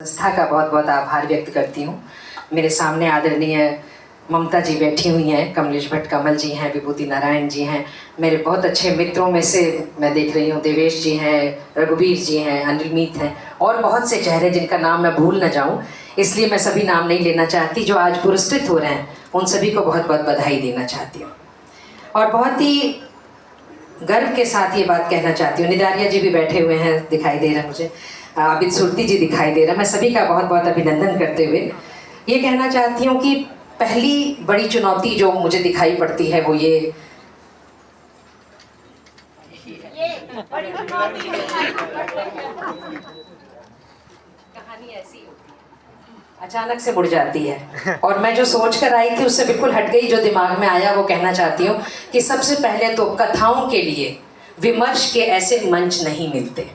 संस्था का बहुत बहुत आभार व्यक्त करती हूँ। मेरे सामने आदरणीय ममता जी बैठी हुई हैं, कमलेश भट्ट कमल जी हैं, विभूति नारायण जी हैं, मेरे बहुत अच्छे मित्रों में से मैं देख रही हूँ, देवेश जी हैं, रघुवीर जी हैं, अनिल मीत हैं और बहुत से चेहरे जिनका नाम मैं भूल न जाऊँ, इसलिए मैं सभी नाम नहीं लेना चाहती। जो आज पुरस्कृत हो रहे हैं उन सभी को बहुत बहुत बधाई देना चाहती हूँ और बहुत ही गर्व के साथ ये बात कहना चाहती हूँ। निदारिया जी भी बैठे हुए हैं, दिखाई दे रहा है मुझे, आबिद सुरती जी दिखाई दे रहा है। मैं सभी का बहुत बहुत अभिनंदन करते हुए ये कहना चाहती हूँ कि पहली बड़ी चुनौती जो मुझे दिखाई पड़ती है वो ये बड़ी चुनौती कहानी ऐसी होती है, अचानक से मुड़ जाती है और मैं जो सोच कर आई थी उससे बिल्कुल हट गई। जो दिमाग में आया वो कहना चाहती हूँ कि सबसे पहले तो कथाओं के लिए विमर्श के ऐसे मंच नहीं मिलते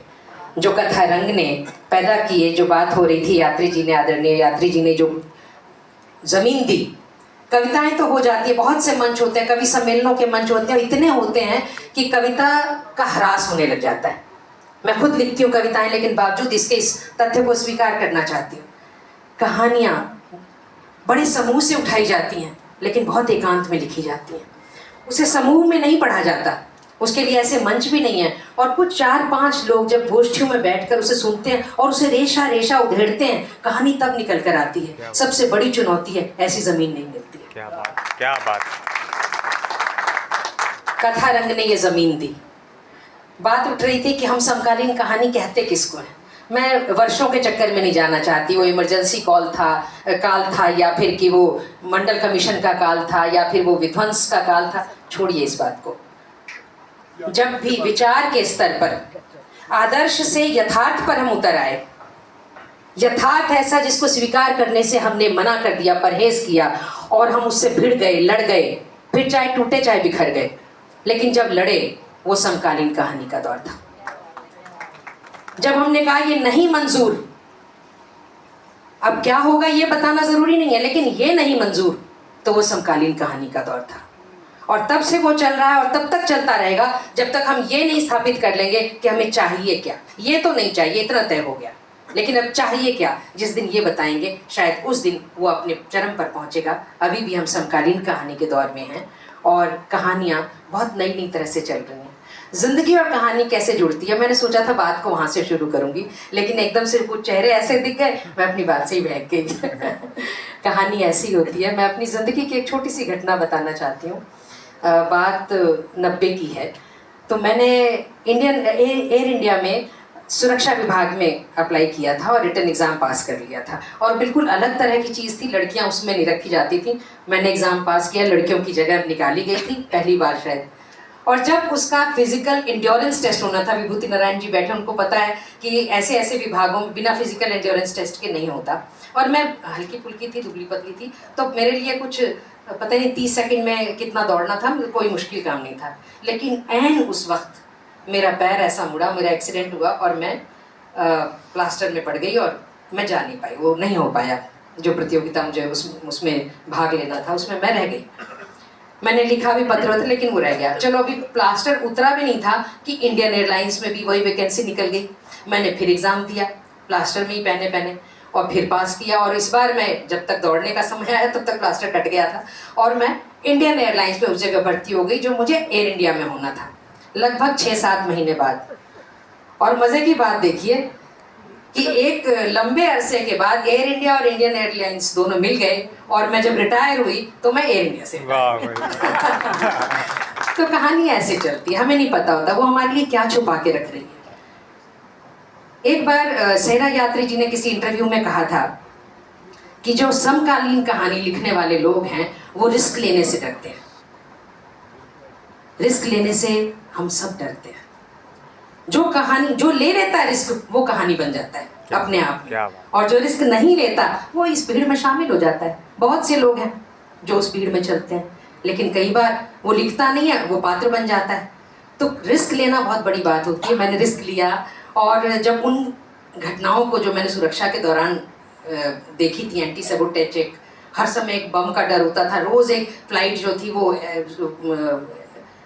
जो कथा रंग ने पैदा किए। जो बात हो रही थी यात्री जी ने, आदरणीय यात्री जी ने जो जमीन दी, कविताएं तो हो जाती है, बहुत से मंच होते हैं, कवि सम्मेलनों के मंच होते हैं, इतने होते हैं कि कविता का ह्रास होने लग जाता है। मैं खुद लिखती हूँ कविताएं, लेकिन बावजूद इसके इस तथ्य को स्वीकार करना चाहती हूँ, कहानियाँ बड़े समूह से उठाई जाती हैं लेकिन बहुत एकांत में लिखी जाती हैं। उसे समूह में नहीं पढ़ा जाता, उसके लिए ऐसे मंच भी नहीं है। और कुछ 4-5 लोग जब गोष्ठियों में बैठकर उसे सुनते हैं और उसे रेशा रेशा उधेड़ते हैं, कहानी तब निकल कर आती है। सबसे बड़ी चुनौती है, ऐसी जमीन नहीं मिलती है। क्या बात, क्या बात। कथा रंग ने ये जमीन दी। बात उठ रही थी कि हम समकालीन कहानी कहते किसको हैं। मैं वर्षों के चक्कर में नहीं जाना चाहती, वो इमरजेंसी काल था या फिर कि वो मंडल कमीशन का काल था या फिर वो विध्वंस का काल था, छोड़िए इस बात को। जब भी विचार के स्तर पर, आदर्श से यथार्थ पर हम उतर आए, यथार्थ ऐसा जिसको स्वीकार करने से हमने मना कर दिया, परहेज किया और हम उससे भिड़ गए, लड़ गए, फिर चाहे टूटे चाहे बिखर गए, लेकिन जब लड़े वो समकालीन कहानी का दौर था। जब हमने कहा ये नहीं मंजूर, अब क्या होगा ये बताना जरूरी नहीं है, लेकिन ये नहीं मंजूर, तो वो समकालीन कहानी का दौर था। और तब से वो चल रहा है और तब तक चलता रहेगा जब तक हम ये नहीं स्थापित कर लेंगे कि हमें चाहिए क्या। ये तो नहीं चाहिए, इतना तय हो गया, लेकिन अब चाहिए क्या, जिस दिन ये बताएंगे शायद उस दिन वो अपने चरम पर पहुंचेगा। अभी भी हम समकालीन कहानी के दौर में हैं और कहानियाँ बहुत नई नई तरह से चल रही हैं। जिंदगी और कहानी कैसे जुड़ती है, मैंने सोचा था बात को वहाँ से शुरू करूँगी, लेकिन एकदम से कुछ चेहरे ऐसे दिख गए, मैं अपनी बात से ही बहक गई। कहानी ऐसी होती है। मैं अपनी ज़िंदगी की एक छोटी सी घटना बताना चाहती हूँ। बात 90 की है। तो मैंने एयर इंडिया में सुरक्षा विभाग में अप्लाई किया था और रिटन एग्ज़ाम पास कर लिया था और बिल्कुल अलग तरह की चीज़ थी, लड़कियां उसमें नहीं रखी जाती थी। मैंने एग्ज़ाम पास किया, लड़कियों की जगह निकाली गई थी पहली बार शायद। और जब उसका फिजिकल एंड्योरेंस टेस्ट होना था, विभूति नारायण जी बैठे, उनको पता है कि ऐसे ऐसे विभागों में बिना फिजिकल एंड्योरेंस टेस्ट के नहीं होता। और मैं हल्की फुल्की थी, दुबली पतली थी, तो मेरे लिए कुछ पता नहीं 30 सेकंड में कितना दौड़ना था, कोई मुश्किल काम नहीं था। लेकिन ऐन उस वक्त मेरा पैर ऐसा मुड़ा, मेरा एक्सीडेंट हुआ और मैं प्लास्टर में पड़ गई और मैं जा नहीं पाई, वो नहीं हो पाया। जो प्रतियोगिता मुझे उसमें भाग लेना था उसमें मैं रह गई। मैंने लिखा भी पत्र वत्र, लेकिन वो रह गया। चलो, अभी प्लास्टर उतरा भी नहीं था कि इंडियन एयरलाइंस में भी वही वैकेंसी निकल गई। मैंने फिर एग्ज़ाम दिया प्लास्टर में ही पहने और फिर पास किया। और इस बार मैं जब तक दौड़ने का समय आया तब तक प्लास्टर कट गया था और मैं इंडियन एयरलाइंस में उस जगह भर्ती हो गई जो मुझे एयर इंडिया में होना था, लगभग 6-7 महीने बाद। और मज़े की बात देखिए कि एक लंबे अरसे के बाद एयर इंडिया और इंडियन एयरलाइंस दोनों मिल गए और मैं जब रिटायर हुई तो मैं एयर इंडिया से तो कहानी ऐसे चलती है, हमें नहीं पता होता वो हमारे लिए क्या छुपा के रख रही है। एक बार सेना यात्री जी ने किसी इंटरव्यू में कहा था कि जो समकालीन कहानी लिखने वाले लोग हैं वो रिस्क लेने से डरते हैं। रिस्क लेने से हम सब डरते हैं। जो ले लेता है रिस्क वो कहानी बन जाता है अपने आप में, और जो रिस्क नहीं लेता वो इस भीड़ में शामिल हो जाता है। बहुत से लोग हैं जो उस भीड़ में चलते हैं, लेकिन कई बार वो लिखता नहीं है, वो पात्र बन जाता है। तो रिस्क लेना बहुत बड़ी बात होती है। मैंने रिस्क लिया और जब उन घटनाओं को जो मैंने सुरक्षा के दौरान देखी थी, एंटी सबोटेज चेक, हर समय एक बम का डर होता था, रोज़ एक फ्लाइट जो थी वो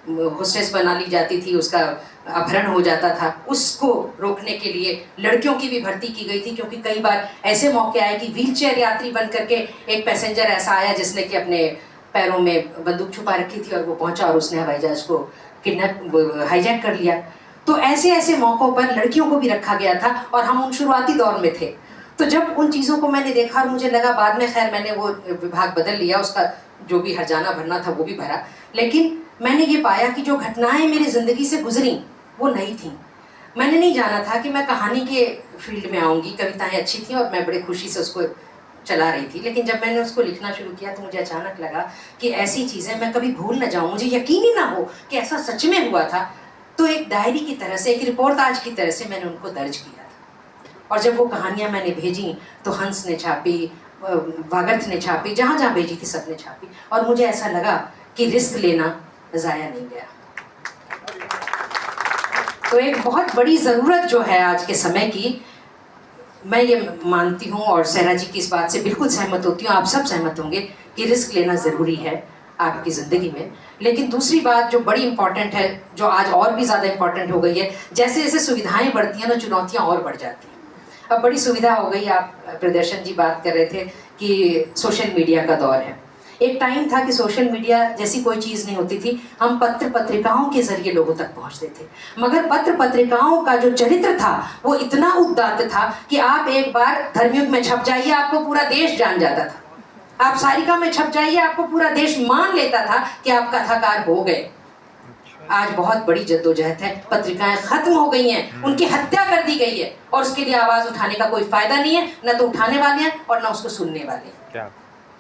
होस्टेस बना ली जाती थी, उसका अपहरण हो जाता था, उसको रोकने के लिए लड़कियों की भी भर्ती की गई थी, क्योंकि कई बार ऐसे मौके आए कि व्हीलचेयर यात्री बन करके एक पैसेंजर ऐसा आया जिसने कि अपने पैरों में बंदूक छुपा रखी थी और वो पहुंचा और उसने हवाई जहाज को हाईजैक कर लिया। तो ऐसे ऐसे मौक़ों पर लड़कियों को भी रखा गया था और हम उन शुरुआती दौर में थे। तो जब उन चीज़ों को मैंने देखा और मुझे लगा, बाद में खैर मैंने वो विभाग बदल लिया, उसका जो भी हर्जाना भरना था वो भी भरा, लेकिन मैंने ये पाया कि जो घटनाएं मेरी ज़िंदगी से गुजरी वो नई थी। मैंने नहीं जाना था कि मैं कहानी के फील्ड में आऊँगी, कविताएं अच्छी थी और मैं बड़े खुशी से उसको चला रही थी, लेकिन जब मैंने उसको लिखना शुरू किया तो मुझे अचानक लगा कि ऐसी चीज़ें मैं कभी भूल न जाऊँ, मुझे यकीन ही ना हो कि ऐसा सच में हुआ था। तो एक डायरी की तरह से, एक रिपोर्टाज की तरह से मैंने उनको दर्ज किया था। और जब वो कहानियाँ मैंने भेजी तो हंस ने छापी, वागर्थ ने छापी, जहाँ जहाँ भेजी थी सब ने छापी, और मुझे ऐसा लगा कि रिस्क लेना ज़ाया नहीं गया। तो एक बहुत बड़ी ज़रूरत जो है आज के समय की, मैं ये मानती हूँ और सहरा जी की इस बात से बिल्कुल सहमत होती हूँ, आप सब सहमत होंगे कि रिस्क लेना ज़रूरी है आपकी ज़िंदगी में। लेकिन दूसरी बात जो बड़ी इंपॉर्टेंट है, जो आज और भी ज़्यादा इंपॉर्टेंट हो गई है, जैसे जैसे सुविधाएं बढ़ती हैं ना, चुनौतियाँ और बढ़ जाती हैं। अब बड़ी सुविधा हो गई, आप प्रदर्शन जी बात कर रहे थे कि सोशल मीडिया का दौर है। एक टाइम था कि सोशल मीडिया जैसी कोई चीज़ नहीं होती थी, हम पत्र पत्रिकाओं के जरिए लोगों तक पहुंचते थे, मगर पत्र पत्रिकाओं का जो चरित्र था वो इतना उदात्त था कि आप एक बार धर्मयुग में छप जाइए, आपको पूरा देश जान जाता था। आप सारिका में छप जाइए, आपको पूरा देश मान लेता था कि आप कथाकार हो गए। आज बहुत बड़ी जद्दोजहद है, पत्रिकाएं खत्म हो गई हैं, उनकी हत्या कर दी गई है, और उसके लिए आवाज उठाने का कोई फायदा नहीं है, न तो उठाने वाले हैं और न उसको सुनने वाले हैं।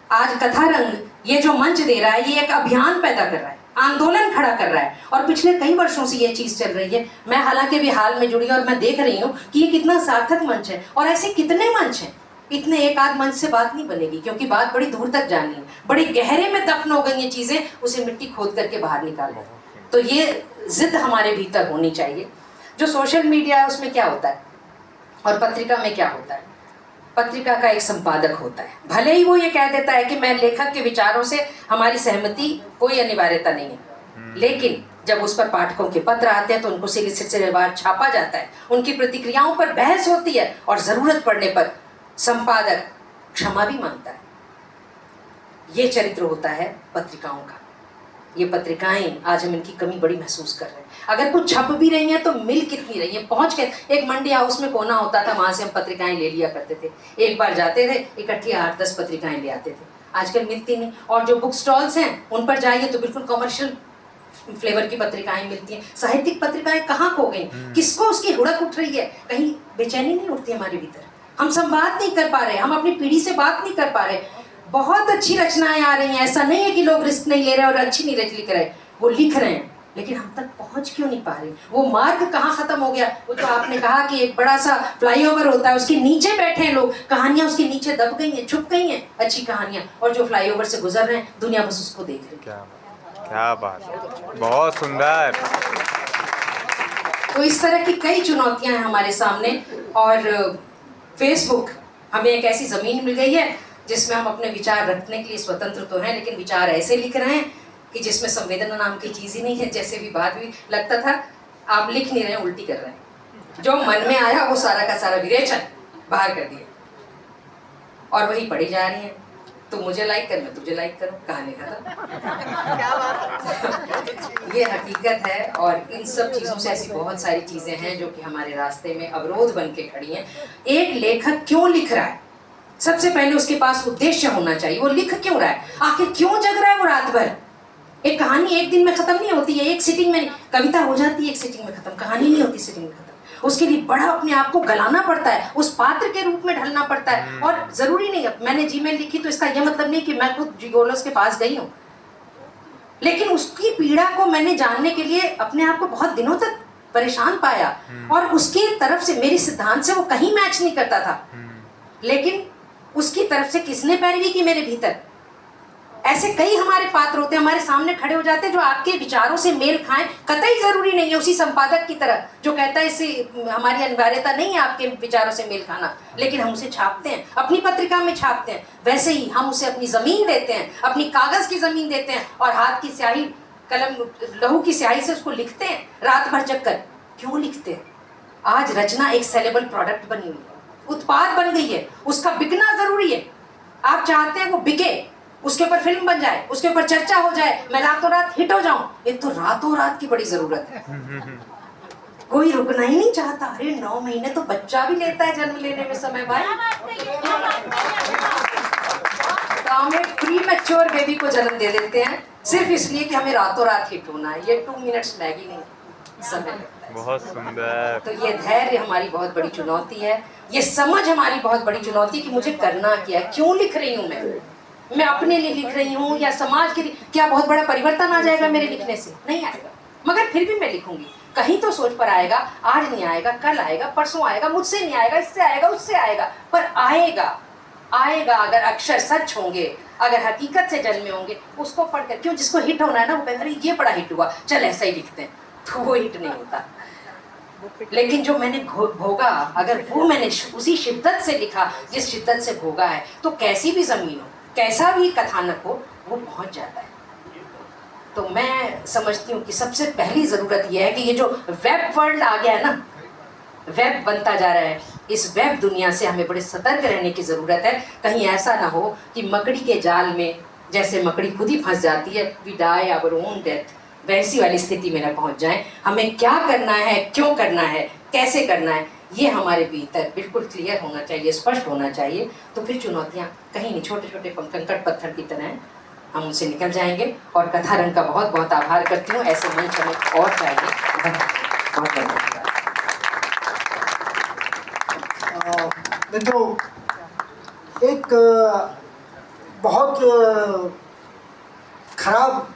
आज कथा रंग ये जो मंच दे रहा है, ये एक अभियान पैदा कर रहा है, आंदोलन खड़ा कर रहा है, और पिछले कई वर्षों से ये चीज चल रही है। मैं हालांकि भी हाल में जुड़ी और मैं देख रही हूँ कि ये कितना सार्थक मंच है, और ऐसे कितने मंच हैं। इतने एक आध मंच से बात नहीं बनेगी, क्योंकि बात बड़ी दूर तक जानी है, बड़ी गहरे में दफन हो गई ये चीजें, उसे मिट्टी खोद करके बाहर निकालना। तो ये जिद हमारे भीतर होनी चाहिए। जो सोशल मीडिया है उसमें क्या होता है और पत्रिका में क्या होता है? पत्रिका का एक संपादक होता है, भले ही वो ये कह देता है कि मैं लेखक के विचारों से हमारी सहमति कोई अनिवार्यता नहीं है, लेकिन जब उस पर पाठकों के पत्र आते हैं तो उनको सिलसिलेवार छापा जाता है, उनकी प्रतिक्रियाओं पर बहस होती है, और जरूरत पड़ने पर संपादक क्षमा भी मांगता है। ये चरित्र होता है पत्रिकाओं का। ये पत्रिकाएं आज हम इनकी कमी बड़ी महसूस कर रहे हैं। अगर कुछ छप भी रही हैं तो मिल कितनी रही है, पहुंच के एक मंडी हाउस में कोना होता था, वहां से हम पत्रिकाएं ले लिया करते थे, एक बार जाते थे इकट्ठी 8-10 पत्रिकाएं ले आते थे। आजकल मिलती नहीं, और जो बुक स्टॉल्स हैं उन पर जाइए तो बिल्कुल कमर्शियल फ्लेवर की पत्रिकाएं मिलती हैं। साहित्यिक पत्रिकाएं कहाँ खो गई? किसको उसकी हुड़क उठ रही है? कहीं बेचैनी नहीं उठती हमारे भीतर? हम संवाद नहीं कर पा रहे, हम अपनी पीढ़ी से बात नहीं कर पा रहे। बहुत अच्छी रचनाएं आ रही हैं, ऐसा नहीं है कि लोग रिस्क नहीं ले रहे और अच्छी नहीं लिख रहे, वो लिख रहे हैं, लेकिन हम तक पहुंच क्यों नहीं पा रहे? वो मार्ग कहाँ खत्म हो गया? वो तो आपने कहा कि एक बड़ा सा फ्लाईओवर होता है, उसके नीचे बैठे हैं लोग, कहानियां उसके नीचे दब गई हैं, छुप गई हैं अच्छी कहानियां, और जो फ्लाईओवर से गुजर रहे हैं दुनिया बस उसको देख रही है। क्या बात, बहुत सुंदर। तो इस तरह की कई चुनौतियां हैं हमारे सामने, और फेसबुक हमें एक ऐसी जमीन मिल गई है जिसमें हम अपने विचार रखने के लिए स्वतंत्र तो हैं, लेकिन विचार ऐसे लिख रहे हैं कि जिसमें संवेदना नाम की चीज़ ही नहीं है। जैसे भी बात भी लगता था आप लिख नहीं रहे हैं, उल्टी कर रहे हैं। जो मन में आया वो सारा का सारा विरेचन बाहर कर दिया, और वही पढ़ी जा रही है। तो मुझे लाइक कर, मैं तुझे लाइक करूँ, कहानी खत्म। क्या बात। ये हकीकत है, और इन सब चीज़ों से ऐसी बहुत सारी चीज़ें हैं जो कि हमारे रास्ते में अवरोध बन के खड़ी हैं। एक लेखक क्यों लिख रहा है? सबसे पहले उसके पास उद्देश्य होना चाहिए। वो लिख क्यों रहा है? आखिर क्यों जग रहा है वो रात भर? एक कहानी एक दिन में खत्म नहीं होती है, एक सिटिंग में। कविता हो जाती है एक सिटिंग में खत्म, कहानी नहीं होती सिटिंग में खत्म। उसके लिए बड़ा अपने आप को गलाना पड़ता है, उस पात्र के रूप में ढलना पड़ता है। और जरूरी नहीं है मैंने जीमेल लिखी तो इसका यह मतलब नहीं कि मैं खुद जिगोलस के पास गई हूँ, लेकिन उसकी पीड़ा को मैंने जानने के लिए अपने आप को बहुत दिनों तक परेशान पाया, और उसकी तरफ से, मेरी सिद्धांत से वो कहीं मैच नहीं करता था, लेकिन उसकी तरफ से किसने पैरवी की मेरे भीतर? ऐसे कई हमारे पात्र होते हैं, हमारे सामने खड़े हो जाते हैं जो आपके विचारों से मेल खाएं। कतई जरूरी नहीं है उसी संपादक की तरह जो कहता है इससे हमारी अनिवार्यता नहीं है आपके विचारों से मेल खाना, लेकिन हम उसे छापते हैं, अपनी पत्रिका में छापते हैं। वैसे ही हम उसे अपनी जमीन देते हैं, अपनी कागज की जमीन देते हैं, और हाथ की स्याही कलम लहू की स्याही से उसको लिखते हैं रात भर जग कर। क्यों लिखते हैं? आज रचना एक सेलेबल प्रोडक्ट बनी हुई है, उत्पाद बन गई है, उसका बिकना जरूरी है। आप चाहते हैं वो बिके, उसके ऊपर फिल्म बन जाए, उसके ऊपर चर्चा हो जाए, मैं रातों रात हिट हो जाऊं। ये तो रातों रात की बड़ी जरूरत है। कोई रुकना ही नहीं चाहता। अरे 9 महीने तो बच्चा भी लेता है जन्म लेने में समय भाई। गाँव में प्री मैच्योर बेबी को जन्म दे देते हैं सिर्फ इसलिए कि हमें रातों रात हिट होना है। ये 2 मिनट्स मैगी नहीं समय लगता है। बहुत सुंदर। तो ये धैर्य हमारी बहुत बड़ी चुनौती है, ये समझ हमारी बहुत बड़ी चुनौती कि मुझे करना क्या है, क्यों लिख रही हूँ मैं अपने लिए लिख रही हूँ या समाज के लिए? क्या बहुत बड़ा परिवर्तन आ जाएगा मेरे लिखने से? नहीं आएगा, मगर फिर भी मैं लिखूंगी। कहीं तो सोच पर आएगा, आज नहीं आएगा, कल आएगा, परसों आएगा, मुझसे नहीं आएगा, इससे आएगा, उससे आएगा, पर आएगा। आएगा अगर अक्षर सच होंगे, अगर हकीकत से जन्मे होंगे, उसको पढ़कर। क्यों? जिसको हिट होना है ना वो कहता है ये बड़ा हिट हुआ, चल ऐसा ही लिखते हैं, तो वो हिट नहीं होता। लेकिन जो मैंने भोगा, अगर वो मैंने उसी शिद्दत से लिखा जिस शिद्दत से भोगा है, तो कैसी भी जमीन हो, कैसा भी कथानक हो, वो पहुंच जाता है। तो मैं समझती हूँ कि सबसे पहली ज़रूरत यह है कि ये जो वेब वर्ल्ड आ गया है ना, वेब बनता जा रहा है, इस वेब दुनिया से हमें बड़े सतर्क रहने की ज़रूरत है। कहीं ऐसा ना हो कि मकड़ी के जाल में जैसे मकड़ी खुद ही फंस जाती है, we die our own death, वैसी वाली स्थिति में न पहुंच जाएं। हमें क्या करना है, क्यों करना है, कैसे करना है, ये हमारे भीतर बिल्कुल क्लियर होना चाहिए, स्पष्ट होना चाहिए। तो फिर चुनौतियाँ कहीं नहीं, छोटे छोटे कंकड़ पत्थर की तरह हम उनसे निकल जाएंगे। और कथा रंग का बहुत बहुत आभार करती हूँ, ऐसे मंच हमें और चाहिए। बहुत धन्यवाद। मित्रों, एक बहुत खराब